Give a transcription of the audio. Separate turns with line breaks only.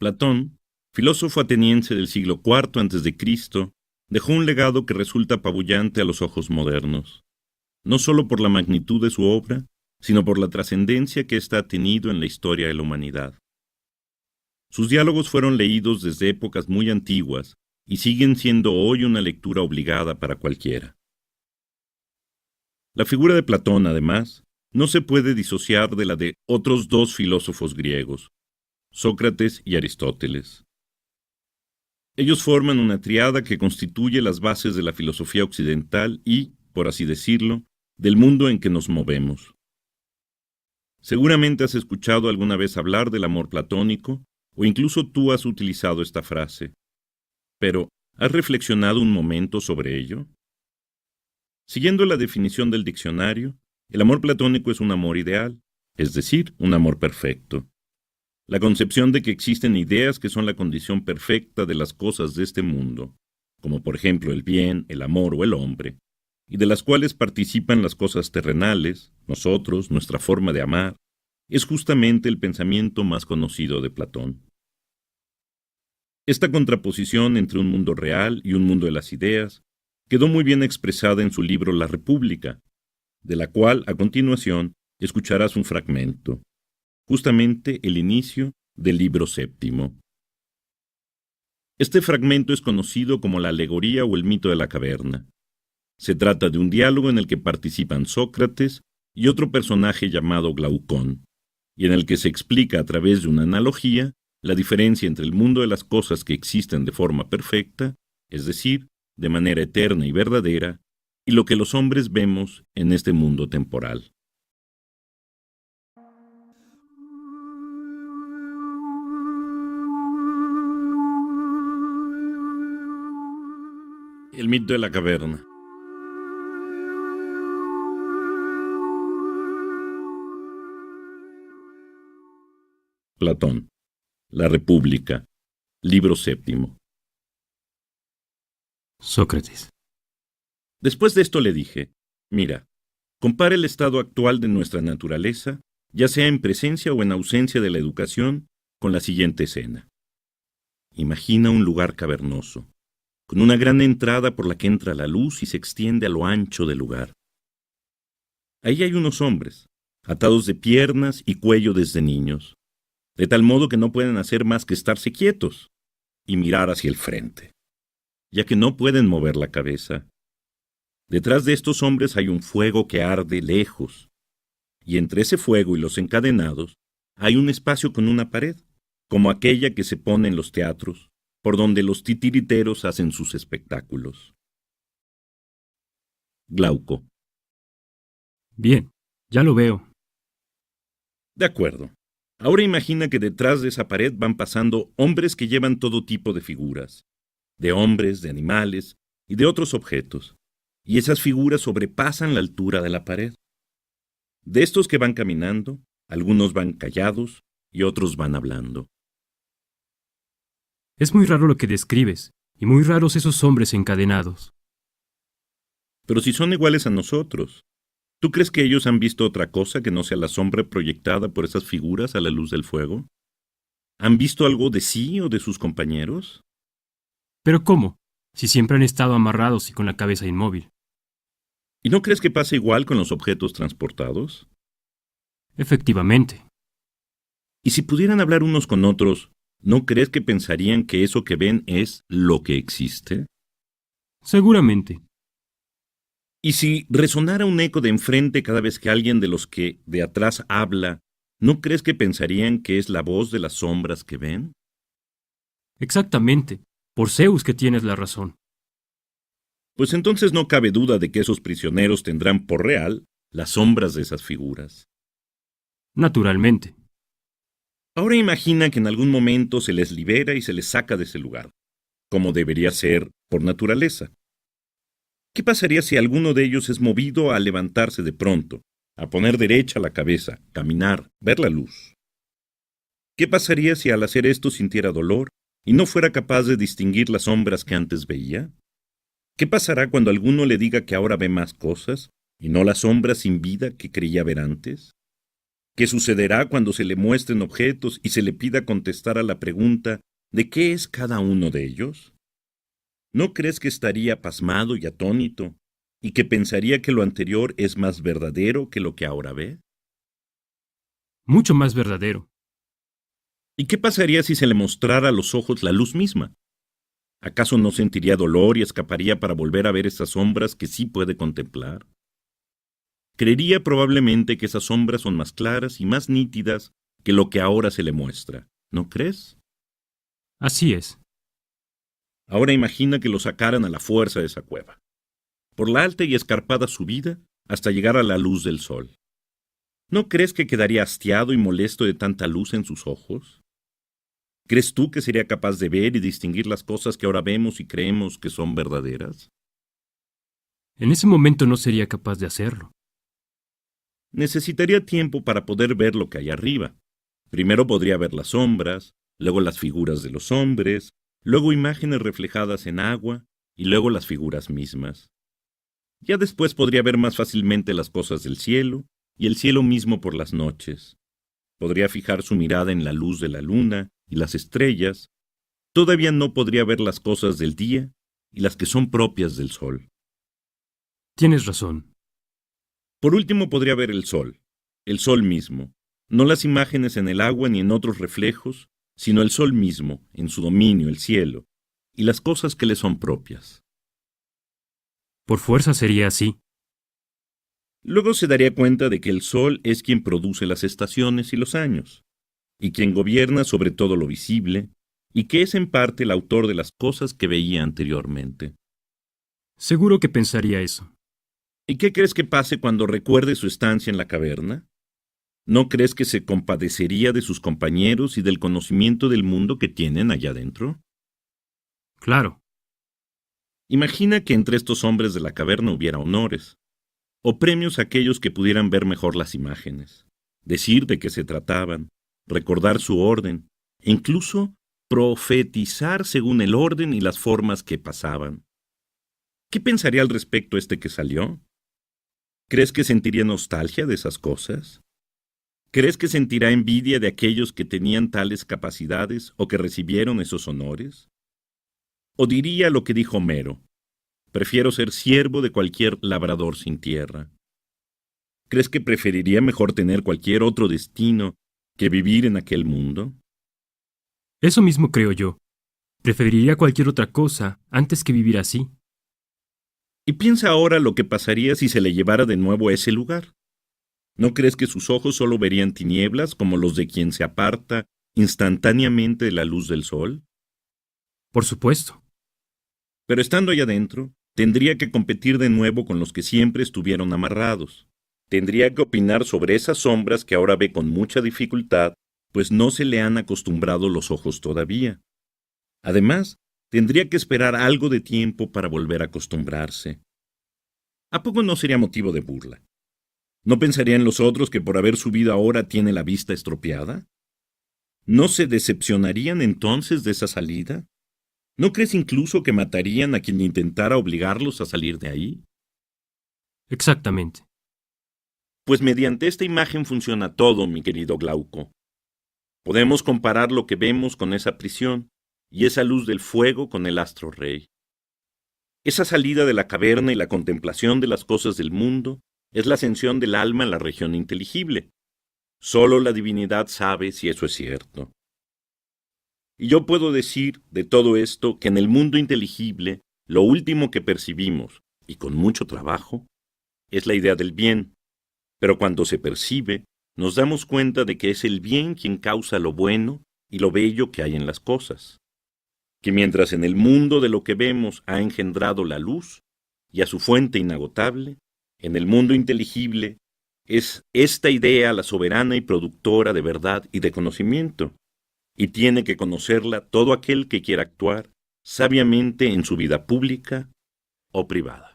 Platón, filósofo ateniense del siglo IV a.C., dejó un legado que resulta apabullante a los ojos modernos, no solo por la magnitud de su obra, sino por la trascendencia que ésta ha tenido en la historia de la humanidad. Sus diálogos fueron leídos desde épocas muy antiguas y siguen siendo hoy una lectura obligada para cualquiera. La figura de Platón, además, no se puede disociar de la de otros dos filósofos griegos, Sócrates y Aristóteles. Ellos forman una triada que constituye las bases de la filosofía occidental y, por así decirlo, del mundo en que nos movemos. Seguramente has escuchado alguna vez hablar del amor platónico, o incluso tú has utilizado esta frase. Pero, ¿has reflexionado un momento sobre ello? Siguiendo la definición del diccionario, el amor platónico es un amor ideal, es decir, un amor perfecto. La concepción de que existen ideas que son la condición perfecta de las cosas de este mundo, como por ejemplo el bien, el amor o el hombre, y de las cuales participan las cosas terrenales, nosotros, nuestra forma de amar, es justamente el pensamiento más conocido de Platón. Esta contraposición entre un mundo real y un mundo de las ideas quedó muy bien expresada en su libro La República, de la cual, a continuación, escucharás un fragmento, justamente el inicio del libro séptimo. Este fragmento es conocido como la alegoría o el mito de la caverna. Se trata de un diálogo en el que participan Sócrates y otro personaje llamado Glaucón, y en el que se explica a través de una analogía la diferencia entre el mundo de las cosas que existen de forma perfecta, es decir, de manera eterna y verdadera, y lo que los hombres vemos en este mundo temporal. El mito de la caverna. Platón. La República. Libro séptimo.
Sócrates.
Después de esto le dije, mira, compara el estado actual de nuestra naturaleza, ya sea en presencia o en ausencia de la educación, con la siguiente escena. Imagina un lugar cavernoso, con una gran entrada por la que entra la luz y se extiende a lo ancho del lugar. Ahí hay unos hombres, atados de piernas y cuello desde niños, de tal modo que no pueden hacer más que estarse quietos y mirar hacia el frente, ya que no pueden mover la cabeza. Detrás de estos hombres hay un fuego que arde lejos, y entre ese fuego y los encadenados hay un espacio con una pared, como aquella que se pone en los teatros, por donde los titiriteros hacen sus espectáculos. Glauco.
Bien, ya lo veo.
De acuerdo. Ahora imagina que detrás de esa pared van pasando hombres que llevan todo tipo de figuras, de hombres, de animales y de otros objetos, y esas figuras sobrepasan la altura de la pared. De estos que van caminando, algunos van callados y otros van hablando.
Es muy raro lo que describes, y muy raros esos hombres encadenados.
Pero si son iguales a nosotros, ¿tú crees que ellos han visto otra cosa que no sea la sombra proyectada por esas figuras a la luz del fuego? ¿Han visto algo de sí o de sus compañeros?
¿Pero cómo? Si siempre han estado amarrados y con la cabeza inmóvil.
¿Y no crees que pasa igual con los objetos transportados?
Efectivamente.
Y si pudieran hablar unos con otros, ¿no crees que pensarían que eso que ven es lo que existe?
Seguramente.
Y si resonara un eco de enfrente cada vez que alguien de los que de atrás habla, ¿no crees que pensarían que es la voz de las sombras que ven?
Exactamente. Por Zeus que tienes la razón.
Pues entonces no cabe duda de que esos prisioneros tendrán por real las sombras de esas figuras.
Naturalmente.
Ahora imagina que en algún momento se les libera y se les saca de ese lugar, como debería ser por naturaleza. ¿Qué pasaría si alguno de ellos es movido a levantarse de pronto, a poner derecha la cabeza, caminar, ver la luz? ¿Qué pasaría si al hacer esto sintiera dolor y no fuera capaz de distinguir las sombras que antes veía? ¿Qué pasará cuando alguno le diga que ahora ve más cosas y no las sombras sin vida que creía ver antes? ¿Qué sucederá cuando se le muestren objetos y se le pida contestar a la pregunta de qué es cada uno de ellos? ¿No crees que estaría pasmado y atónito, y que pensaría que lo anterior es más verdadero que lo que ahora ve?
Mucho más verdadero.
¿Y qué pasaría si se le mostrara a los ojos la luz misma? ¿Acaso no sentiría dolor y escaparía para volver a ver esas sombras que sí puede contemplar? Creería probablemente que esas sombras son más claras y más nítidas que lo que ahora se le muestra, ¿no crees?
Así es.
Ahora imagina que lo sacaran a la fuerza de esa cueva, por la alta y escarpada subida hasta llegar a la luz del sol. ¿No crees que quedaría hastiado y molesto de tanta luz en sus ojos? ¿Crees tú que sería capaz de ver y distinguir las cosas que ahora vemos y creemos que son verdaderas?
En ese momento no sería capaz de hacerlo.
Necesitaría tiempo para poder ver lo que hay arriba. Primero podría ver las sombras, luego las figuras de los hombres, luego imágenes reflejadas en agua y luego las figuras mismas. Ya después podría ver más fácilmente las cosas del cielo y el cielo mismo por las noches. Podría fijar su mirada en la luz de la luna y las estrellas. Todavía no podría ver las cosas del día y las que son propias del sol.
Tienes razón.
Por último podría ver el sol mismo, no las imágenes en el agua ni en otros reflejos, sino el sol mismo, en su dominio, el cielo, y las cosas que le son propias.
Por fuerza sería así.
Luego se daría cuenta de que el sol es quien produce las estaciones y los años, y quien gobierna sobre todo lo visible, y que es en parte el autor de las cosas que veía anteriormente.
Seguro que pensaría eso.
¿Y qué crees que pase cuando recuerde su estancia en la caverna? ¿No crees que se compadecería de sus compañeros y del conocimiento del mundo que tienen allá adentro?
Claro.
Imagina que entre estos hombres de la caverna hubiera honores, o premios a aquellos que pudieran ver mejor las imágenes, decir de qué se trataban, recordar su orden, e incluso profetizar según el orden y las formas que pasaban. ¿Qué pensaría al respecto este que salió? ¿Crees que sentiría nostalgia de esas cosas? ¿Crees que sentirá envidia de aquellos que tenían tales capacidades o que recibieron esos honores? ¿O diría lo que dijo Homero: prefiero ser siervo de cualquier labrador sin tierra? ¿Crees que preferiría mejor tener cualquier otro destino que vivir en aquel mundo?
Eso mismo creo yo. Preferiría cualquier otra cosa antes que vivir así.
Y piensa ahora lo que pasaría si se le llevara de nuevo a ese lugar. ¿No crees que sus ojos solo verían tinieblas como los de quien se aparta instantáneamente de la luz del sol?
Por supuesto.
Pero estando allá adentro, tendría que competir de nuevo con los que siempre estuvieron amarrados. Tendría que opinar sobre esas sombras que ahora ve con mucha dificultad, pues no se le han acostumbrado los ojos todavía. Además, tendría que esperar algo de tiempo para volver a acostumbrarse. ¿A poco no sería motivo de burla? ¿No pensarían los otros que por haber subido ahora tiene la vista estropeada? ¿No se decepcionarían entonces de esa salida? ¿No crees incluso que matarían a quien intentara obligarlos a salir de ahí?
Exactamente.
Pues mediante esta imagen funciona todo, mi querido Glauco. Podemos comparar lo que vemos con esa prisión y esa luz del fuego con el astro rey. Esa salida de la caverna y la contemplación de las cosas del mundo es la ascensión del alma a la región inteligible. Solo la divinidad sabe si eso es cierto. Y yo puedo decir de todo esto que en el mundo inteligible lo último que percibimos, y con mucho trabajo, es la idea del bien, pero cuando se percibe, nos damos cuenta de que es el bien quien causa lo bueno y lo bello que hay en las cosas. Que mientras en el mundo de lo que vemos ha engendrado la luz, y a su fuente inagotable, en el mundo inteligible es esta idea la soberana y productora de verdad y de conocimiento, y tiene que conocerla todo aquel que quiera actuar sabiamente en su vida pública o privada.